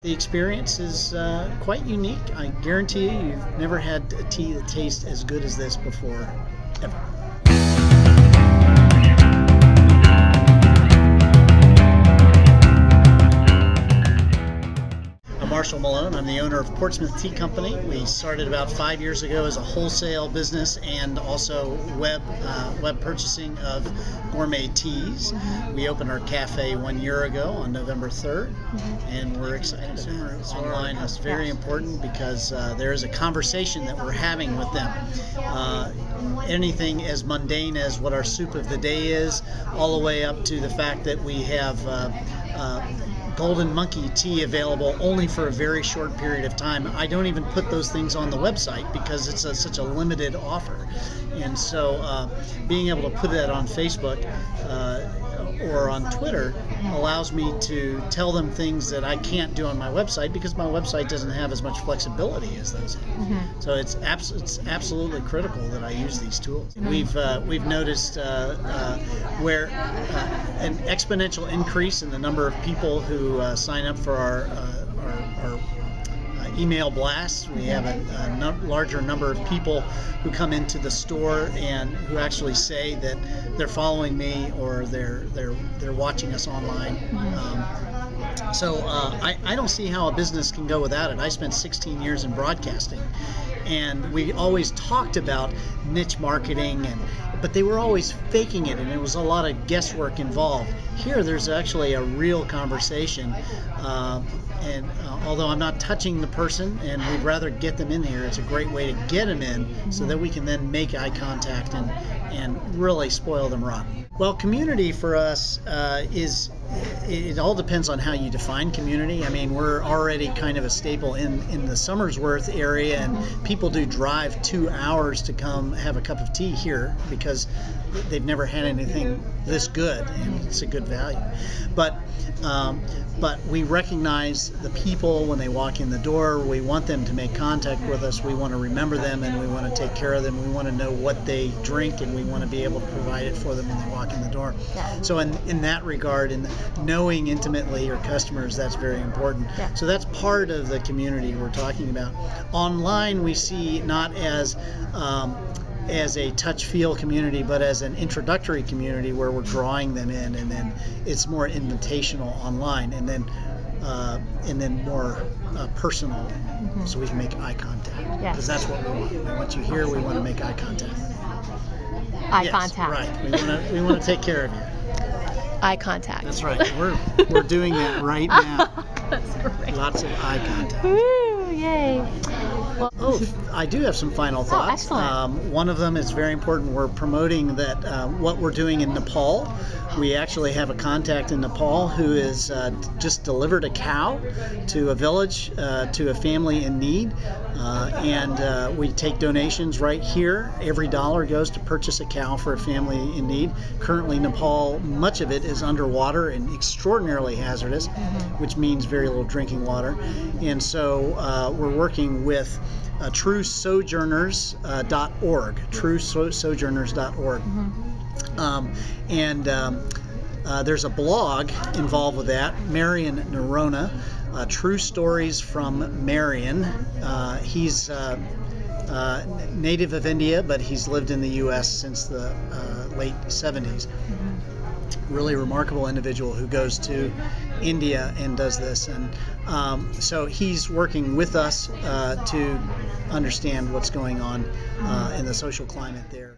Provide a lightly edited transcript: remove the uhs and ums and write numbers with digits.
The experience is quite unique. I guarantee you've never had a tea that tastes as good as this before, ever. Marshall Malone. I'm the owner of Portsmouth Tea Company. We started about 5 years ago as a wholesale business and also web purchasing of gourmet teas. We opened our cafe 1 year ago on November 3rd, and we're excited about it. Online is very important because there is a conversation that we're having with them. Anything as mundane as what our soup of the day is, all the way up to the fact that we have Golden Monkey tea available only for a very short period of time. I don't even put those things on the website because it's such a limited offer. And so being able to put that on Facebook or on Twitter allows me to tell them things that I can't do on my website because my website doesn't have as much flexibility as those have. So it's absolutely critical that I use these tools. We've noticed where an exponential increase in the number of people who sign up for our email blasts. We have a larger number of people who come into the store and who actually say that they're following me or they're watching us online. So I don't see how a business can go without it. I spent 16 years in broadcasting, and we always talked about niche marketing, but they were always faking it, and there was a lot of guesswork involved. Here, there's actually a real conversation, and although I'm not touching the person, and we'd rather get them in here, it's a great way to get them in so that we can then make eye contact and really spoil them rotten. Well, community for us it all depends on how you define community. I mean, we're already kind of a staple in the Somersworth area, and people do drive 2 hours to come have a cup of tea here because they've never had anything this good, and it's a good value. But we recognize the people when they walk in the door. We want them to make contact with us. We want to remember them, and we want to take care of them. We want to know what they drink, and we want to be able to provide it for them when they walk in the door. So in that regard, in knowing intimately your customers, that's very important. So that's part of the community we're talking about. Online, we see not as a touch-feel community, but as an introductory community where we're drawing them in, and then it's more invitational online, and then more personal, so we can make eye contact. Because that's what we want. We want you here. We want to make eye contact. Eye contact. Right. We want to take care of you. Eye contact. That's right. We're doing that right now. That's great. Lots of eye contact. Woo! Yay. Well, I do have some final thoughts. One of them is very important. We're promoting that what we're doing in Nepal. We actually have a contact in Nepal who has just delivered a cow to a village, to a family in need, and we take donations right here. Every dollar goes to purchase a cow for a family in need. Currently, Nepal, much of it is underwater and extraordinarily hazardous, which means very little drinking water. And so we're working with TrueSojourners.org, TrueSojourners.org. There's a blog involved with that, Marion Narona, True Stories from Marion. He's native of India, but he's lived in the U.S. since the late 70s. Really remarkable individual who goes to India and does this, and so he's working with us to understand what's going on in the social climate there.